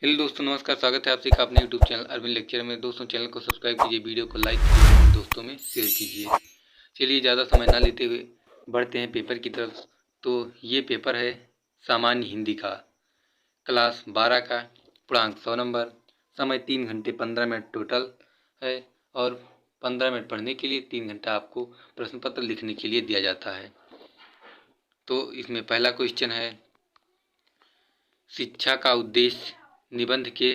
Hello दोस्तों, नमस्कार। स्वागत है आपसे अपने यूट्यूब चैनल अरविंद लेक्चर में। दोस्तों, चैनल को सब्सक्राइब कीजिए, वीडियो को लाइक कीजिए और दोस्तों में शेयर कीजिए। चलिए, ज़्यादा समय ना लेते हुए बढ़ते हैं पेपर की तरफ। तो ये पेपर है सामान्य हिंदी का, क्लास 12 का, पूर्णांक 100 नंबर। समय 3 घंटे 15 मिनट टोटल है और 15 मिनट पढ़ने के लिए 3 घंटा आपको प्रश्न पत्र लिखने के लिए दिया जाता है। तो इसमें पहला क्वेश्चन है, शिक्षा का उद्देश्य निबंध के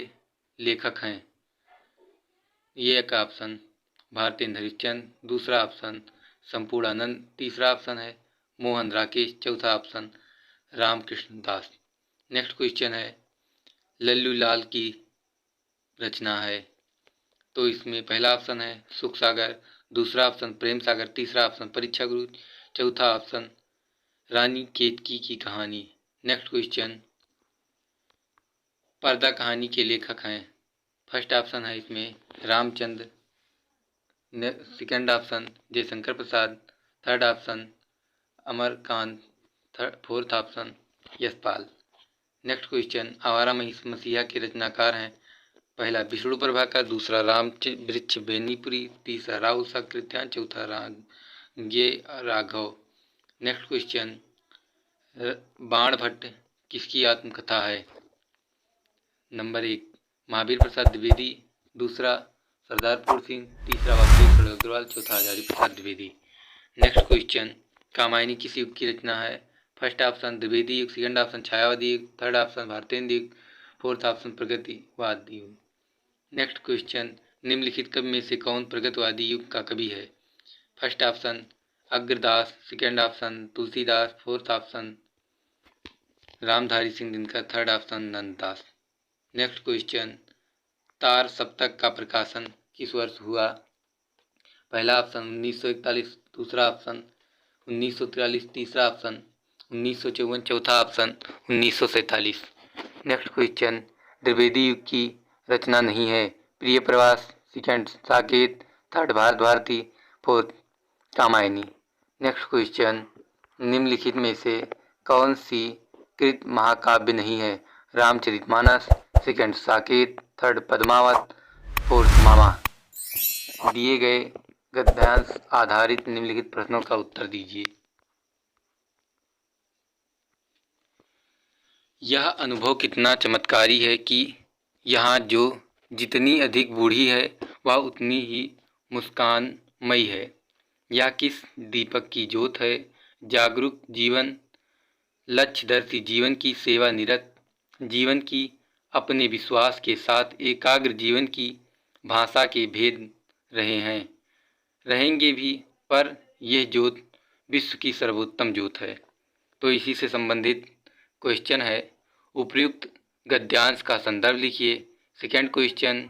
लेखक हैं। ये एक ऑप्शन भारतेंद्र हरिश्चंद्र, दूसरा ऑप्शन संपूर्णानंद, तीसरा ऑप्शन है मोहन राकेश, चौथा ऑप्शन रामकृष्ण दास। नेक्स्ट क्वेश्चन है, लल्लू लाल की रचना है। तो इसमें पहला ऑप्शन है सुख सागर, दूसरा ऑप्शन प्रेम सागर, तीसरा ऑप्शन परीक्षा गुरु, चौथा ऑप्शन रानी केतकी की कहानी। नेक्स्ट क्वेश्चन, पर्दा कहानी के लेखक हैं। फर्स्ट ऑप्शन है इसमें Ramchandra, second option Jaishankar Prasad, third option Amarkant, fourth option Yashpal. Next question, Awara Masiha के रचनाकार हैं। पहला विष्णु प्रभाकर, दूसरा राम वृक्ष बेनीपुरी, तीसरा राहुल सकृत्यान, चौथा राघव। नेक्स्ट क्वेश्चन, बाण भट्ट किसकी आत्मकथा है। नंबर 1 महावीर प्रसाद द्विवेदी, दूसरा सरदारपुर सिंह, तीसरा वासुदेव अग्रवाल, चौथा हजारी प्रसाद द्विवेदी। नेक्स्ट क्वेश्चन, कामायनी किस युग की रचना है। फर्स्ट ऑप्शन द्विवेदी युग, सेकंड ऑप्शन छायावादी युग, थर्ड ऑप्शन भारतेंद्र युग, फोर्थ ऑप्शन प्रगतिवाद युग। नेक्स्ट क्वेश्चन, निम्नलिखित कवि में से कौन प्रगतिवादी युग का कवि है। First option Agradas, second option Tulsidas, fourth option Ramdhari Singh Dinkar, third option Nanddas. Next question, तार सप्तक का प्रकाशन किस वर्ष हुआ। पहला ऑप्शन 1941, दूसरा ऑप्शन 1943, तीसरा ऑप्शन 1954, चौथा ऑप्शन 1947। नेक्स्ट क्वेश्चन, द्विवेदी युग की रचना नहीं है। Priya Pravas, second Saket, third Bharat Bharati, fourth Kamayani. Next question, निम्नलिखित में से कौन सी कृत महाकाव्य नहीं है। Ramcharitmanas, second Saket, third Padmavat, fourth मामा। दिए गए गद्यांश आधारित निम्नलिखित प्रश्नों का उत्तर दीजिए। यह अनुभव कितना चमत्कारी है कि यहाँ जो जितनी अधिक बूढ़ी है वह उतनी ही मुस्कानमयी है। यह किस दीपक की ज्योत है। जागरूक जीवन, लक्ष्यदर्शी जीवन की सेवा निरत जीवन की अपने विश्वास के साथ एकाग्र जीवन की भाषा के भेद रहे हैं, रहेंगे भी, पर यह ज्योत विश्व की सर्वोत्तम ज्योत है। तो इसी से संबंधित क्वेश्चन है, उपयुक्त गद्यांश का संदर्भ लिखिए। सेकंड क्वेश्चन,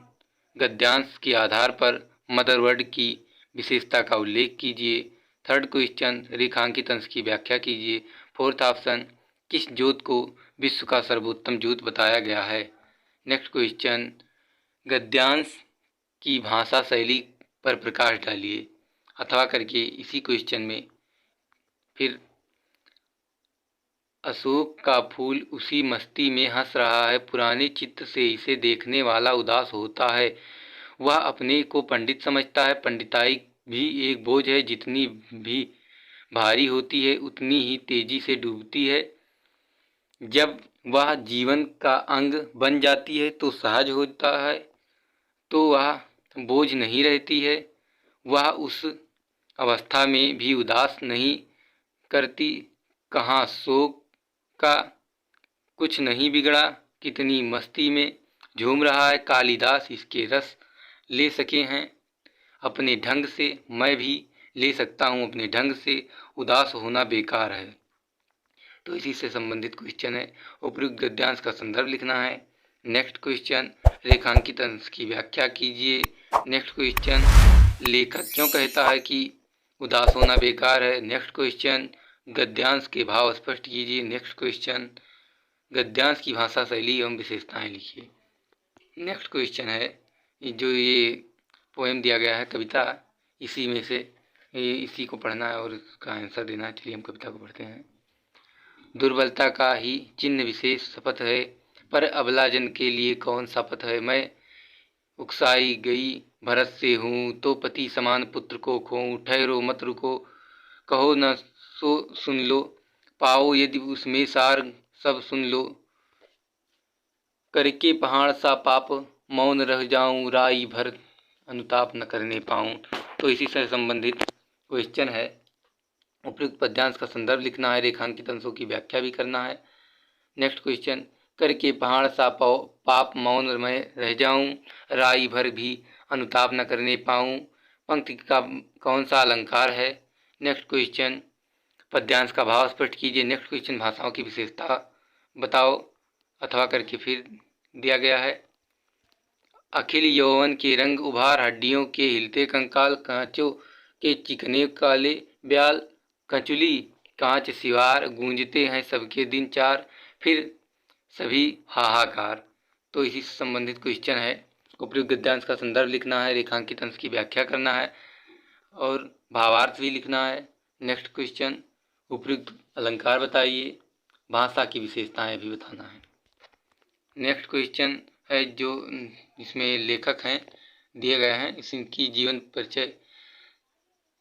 गद्यांश के आधार पर मदर वर्ड की विशेषता का उल्लेख कीजिए। थर्ड क्वेश्चन, रेखांकित अंश की व्याख्या कीजिए। फोर्थ ऑप्शन, किस ज्योत को विश्व का सर्वोत्तम ज्योत बताया गया है। नेक्स्ट क्वेश्चन, गद्यांश की भाषा शैली पर प्रकाश डालिए। अथवा करके इसी क्वेश्चन में फिर, अशोक का फूल उसी मस्ती में हंस रहा है, पुराने चित्र से इसे देखने वाला उदास होता है। वह अपने को पंडित समझता है, पंडिताई भी एक बोझ है, जितनी भी भारी होती है उतनी ही तेजी से डूबती है। जब वह जीवन का अंग बन जाती है तो सहज होता है, तो वह बोझ नहीं रहती है। वह उस अवस्था में भी उदास नहीं करती। कहाँ शोक का कुछ नहीं बिगड़ा, कितनी मस्ती में झूम रहा है। कालिदास इसके रस ले सके हैं अपने ढंग से, मैं भी ले सकता हूँ अपने ढंग से, उदास होना बेकार है। तो इसी से संबंधित क्वेश्चन है, उपयुक्त गद्यांश का संदर्भ लिखना है। नेक्स्ट क्वेश्चन, रेखांकित अंश की व्याख्या कीजिए। नेक्स्ट क्वेश्चन, लेखक क्यों कहता है कि उदास होना बेकार है। नेक्स्ट क्वेश्चन, गद्यांश के भाव स्पष्ट कीजिए। नेक्स्ट क्वेश्चन, गद्यांश की भाषा शैली एवं विशेषताएं लिखिए। नेक्स्ट क्वेश्चन है, जो ये पोएम दिया गया है, कविता, इसी में से इसी को पढ़ना है और इसका आंसर देना है। चलिए हम कविता को पढ़ते हैं। दुर्बलता का ही चिन्ह विशेष शपथ है, पर अबला जन के लिए कौन सा पथ है। मैं उकसाई गई भरत से हूँ, तो पति समान पुत्र को खोऊं। ठहरो मत रुको, कहो न सो सुन लो, पाओ यदि उसमें सार सब सुन लो। करके पहाड़ सा पाप, मौन रह जाऊं, राई भर अनुताप न करने पाऊं। तो इसी से संबंधित क्वेश्चन है। उपयुक्त पद्यांश का संदर्भ लिखना है, रेखांकित अंशों की व्याख्या भी करना है। नेक्स्ट क्वेश्चन, करके पहाड़ सा पाप, मौन में रह जाऊं, राई भर भी अनुताप न करने पाऊं। पंक्ति का कौन सा अलंकार है। नेक्स्ट क्वेश्चन, पद्यांश का भाव स्पष्ट कीजिए। नेक्स्ट क्वेश्चन, भाषाओं की विशेषता बताओ, अथवा करके फिर दिया गया है। अखिल यौवन के रंग उभार, हड्डियों के हिलते कंकाल, कांचों के चिकने काले ब्याल, कचुली कांच सिवार, गूंजते हैं सबके दिन चार, फिर सभी हाहाकार। तो इसी से संबंधित क्वेश्चन है। उपयुक्त गद्यांश का संदर्भ लिखना है, रेखांकित अंश की व्याख्या करना है और भावार्थ भी लिखना है। नेक्स्ट क्वेश्चन, उपयुक्त अलंकार बताइए, भाषा की विशेषताएं भी बताना है। नेक्स्ट क्वेश्चन है जो इसमें लेखक हैं दिए गए हैं, इनकी जीवन परिचय,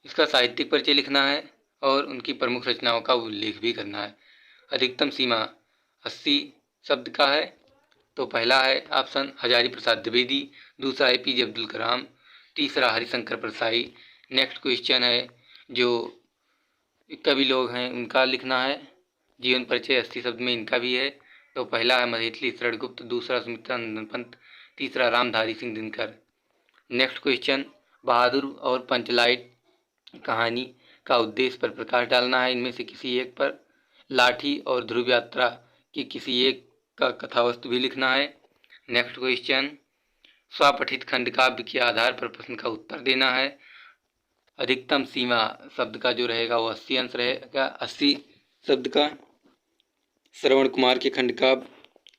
इसका साहित्यिक परिचय लिखना है और उनकी प्रमुख रचनाओं का उल्लेख भी करना है। अधिकतम सीमा 80 शब्द का है। तो पहला है ऑप्शन हजारी प्रसाद द्विवेदी, दूसरा APJ अब्दुल कलाम, तीसरा हरिशंकर परसाई। नेक्स्ट क्वेश्चन है जो कवि लोग हैं उनका लिखना है, जीवन परिचय 80 शब्द में इनका भी है। तो पहला है महेतली शरण गुप्त, दूसरा सुमित्रानंद पंत, तीसरा रामधारी सिंह दिनकर। नेक्स्ट क्वेश्चन, बहादुर और पंचलाइट कहानी का उद्देश्य पर प्रकाश डालना है, इनमें से किसी एक पर। लाठी और ध्रुव यात्रा की किसी एक का कथावस्तु भी लिखना है। नेक्स्ट क्वेश्चन, स्वपठित खंड काव्य के आधार पर प्रश्न का उत्तर देना है। अधिकतम सीमा शब्द का जो रहेगा वो 80 अंश रहेगा, 80 शब्द का। श्रवण कुमार के खंड काव्य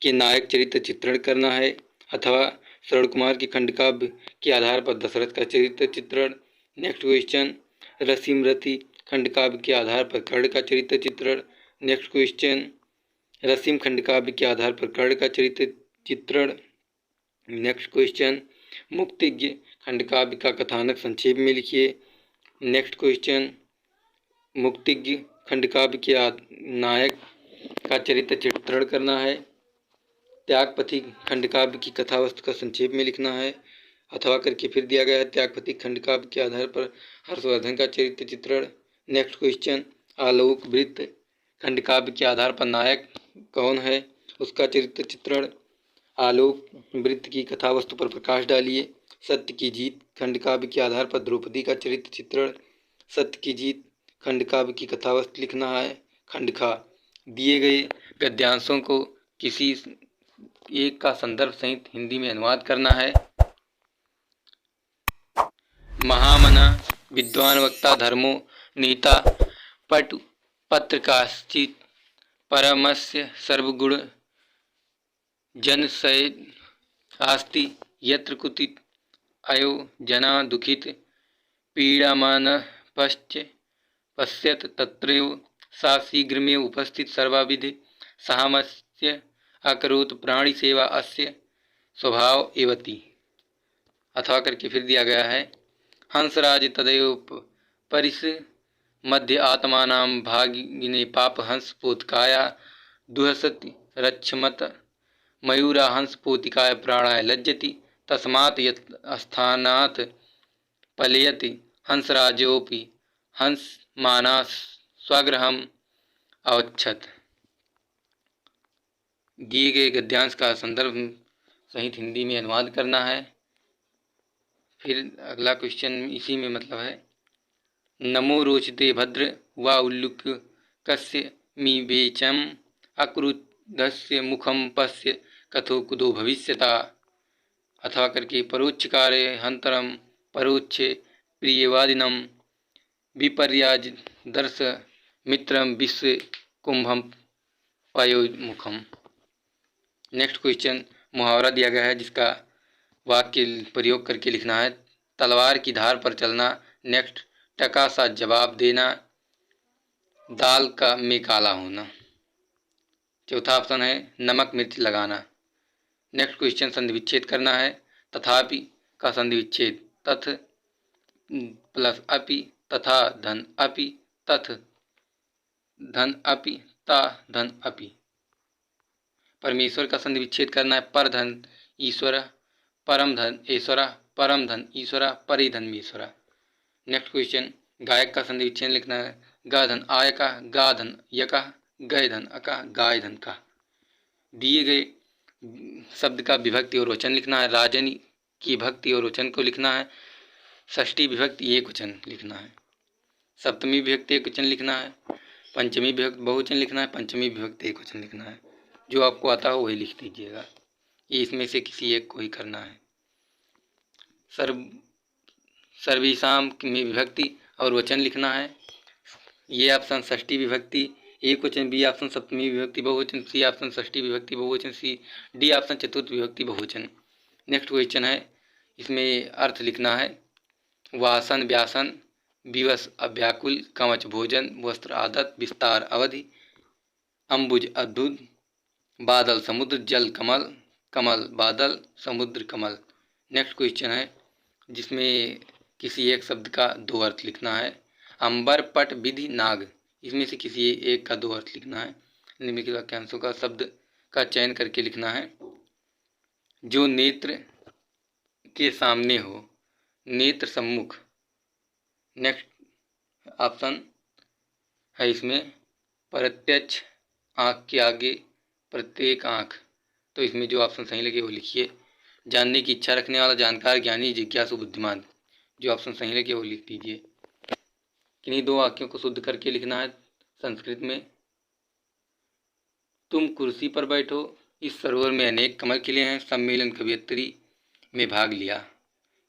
के नायक चरित्र चित्रण करना है, अथवा श्रवण कुमार के खंड काव्य के आधार पर दशरथ का चरित्र चित्रण। नेक्स्ट क्वेश्चन, रसीमरती खंड काव्य के आधार पर कर्ण का चरित्र चित्रण। नेक्स्ट क्वेश्चन, रसीम खंड काव्य के आधार पर कर्ण का चरित्र चित्रण। नेक्स्ट क्वेश्चन, मुक्तिज्ञ खंड काव्य का कथानक संक्षेप में लिखिए। नेक्स्ट क्वेश्चन, मुक्तिज्ञ खंड काव्य के नायक का चरित्र चित्रण करना है। त्यागपथी खंड काव्य की कथावस्तु का संक्षेप में लिखना है, अथवा करके फिर दिया गया है। त्यागपथी खंड काव्य के आधार पर हर्षवर्धन का चरित्र चित्रण। नेक्स्ट क्वेश्चन, आलोक वृत्त खंड काव्य के आधार पर नायक कौन है, उसका चरित्र चित्रण। आलोक वृत्त की कथावस्तु पर प्रकाश डालिए। सत्य की जीत खंड काव्य के आधार पर द्रौपदी का चरित्र चित्रण। सत्य की जीत खंड काव्य की कथावस्तु लिखना है। खंड खा, दिए गए गद्यांशों को किसी एक का संदर्भ सहित हिंदी में अनुवाद करना है। महामना विद्वान वक्ता धर्मो नीता पटु पत्रकाश्चित परमस्य सर्वगुण जनसय आस्ति यत्र कुतित अयो जना दुखित पीड़ामान पश्यत तत्रैव सा शीघ्रमेव उपस्थित सर्वाविधि सामस्य अकरोत् प्राणी सेवा अस्य स्वभाव एवति। अथवा करके फिर दिया गया है। हंसराज तदैव परिस मध्य आत्मानां भागिने पाप हंस पोतकाया दुहसति रक्षमत मयूरा हंस पोतिकाय प्राणाय लज्जति तस्मात् यत् स्थानात् पलयति हंसराजोपि हंस माना स्वगृहम् अवच्छत्। दिए गए गद्यांश का संदर्भ सहित हिंदी में अनुवाद करना है। फिर अगला क्वेश्चन इसी में मतलब है। नमो रोचते भद्र वा उल्लुक कस्य मिवेचम अक्रुद्धस्य मुखम पश्य कथो कुतो भविष्यता। अथवा करके परोक्षकारे हंतरम परोक्षे प्रियवादिनम विपर्याज दर्श मित्रम विश्व कुंभम पयोमुखम। नेक्स्ट क्वेश्चन, मुहावरा दिया गया है जिसका वाक्य प्रयोग करके लिखना है। तलवार की धार पर चलना। नेक्स्ट, टका सा जवाब देना। दाल का में काला होना। चौथा ऑप्शन है नमक मिर्च लगाना। नेक्स्ट क्वेश्चन संधि विच्छेद करना है। तथापि का संधि विच्छेद तथ प्लस अपि, तथा धन अपि, तथ धन अपि, ता धन अपि। परमेश्वर का संधि विच्छेद करना है। पर धन ईश्वर, परम धन ईश्वर, परम धन ईश्वर, परि धन ईश्वर। नेक्स्ट क्वेश्चन गायक का संधि विच्छेद लिखना है। गा धन आयका, गा धन यका, गय धन अका, गाय धन का। दिए गए शब्द का विभक्ति और वचन लिखना है। राजनी की भक्ति और वचन को लिखना है। षष्ठी विभक्ति एक वचन लिखना है। सप्तमी विभक्ति एक वचन लिखना है। पंचमी विभक्ति बहुवचन लिखना है। पंचमी विभक्ति एक वचन लिखना है। जो आपको आता हो वही लिख दीजिएगा। ये इसमें से किसी एक को ही करना है। सर्वेषाम में विभक्ति और वचन लिखना है। ये ऑप्शन षष्ठी विभक्ति एक वचन, बी ऑप्शन सप्तमी विभक्ति बहुवचन, सी ऑप्शन षष्ठी विभक्ति बहुवचन, सी डी ऑप्शन चतुर्थ विभक्ति बहुवचन। नेक्स्ट क्वेश्चन है, इसमें अर्थ लिखना है। वासन व्यासन, विवश अव्याकुल, कवच भोजन, वस्त्र आदत, विस्तार अवधि, अम्बुज अद्भुत, बादल समुद्र, जल कमल, कमल बादल, समुद्र कमल। नेक्स्ट क्वेश्चन है जिसमें किसी एक शब्द का दो अर्थ लिखना है। अंबर, पट, विधि, नाग। इसमें से किसी एक का दो अर्थ लिखना है। निम्नलिखित वाक्यांशों का शब्द का चयन करके लिखना है। जो नेत्र के सामने हो, नेत्र सम्मुख। नेक्स्ट ऑप्शन है इसमें प्रत्यक्ष, आँख के आगे, प्रत्येक आँख। तो इसमें जो ऑप्शन सही लगे वो लिखिए। जानने की इच्छा रखने वाला, जानकार, ज्ञानी, जिज्ञासु, बुद्धिमान। जो ऑप्शन सही लगे वो लिख दीजिए। किन्हीं दो वाक्यों को शुद्ध करके लिखना है संस्कृत में। तुम कुर्सी पर बैठो, इस सरोवर में अनेक कमल खिले हैं, सम्मेलन कवयित्री में भाग लिया,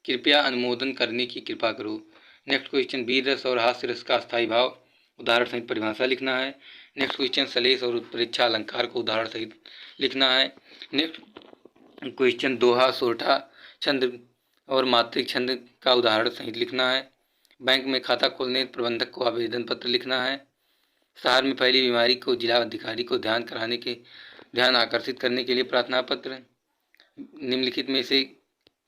कृपया अनुमोदन करने की कृपा करो। नेक्स्ट क्वेश्चन वीर रस और हास्य रस का स्थायी भाव, उदाहरण सहित परिभाषा लिखना है। नेक्स्ट क्वेश्चन सलेश और उत्प्रेक्षा अलंकार को उदाहरण सहित लिखना है। नेक्स्ट क्वेश्चन दोहा, सोरठा छंद और मात्रिक छंद का उदाहरण सहित लिखना है। बैंक में खाता खोलने प्रबंधक को आवेदन पत्र लिखना है। शहर में फैली बीमारी को जिला अधिकारी को ध्यान आकर्षित करने के लिए प्रार्थना पत्र। निम्नलिखित में से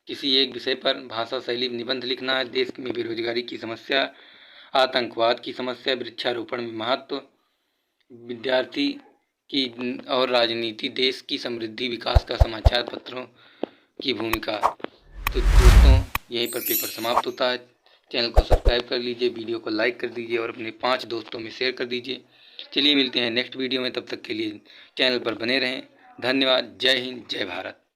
किसी एक विषय पर भाषा शैली निबंध लिखना है। देश में बेरोजगारी की समस्या, आतंकवाद की समस्या, वृक्षारोपण में महत्व, विद्यार्थी की और राजनीति, देश की समृद्धि विकास का समाचार पत्रों की भूमिका। तो दोस्तों यहीं पर पेपर समाप्त होता है। चैनल को सब्सक्राइब कर लीजिए, वीडियो को लाइक कर दीजिए और अपने 5 दोस्तों में शेयर कर दीजिए। चलिए मिलते हैं नेक्स्ट वीडियो में, तब तक के लिए चैनल पर बने रहें। धन्यवाद। जय हिंद, जय भारत।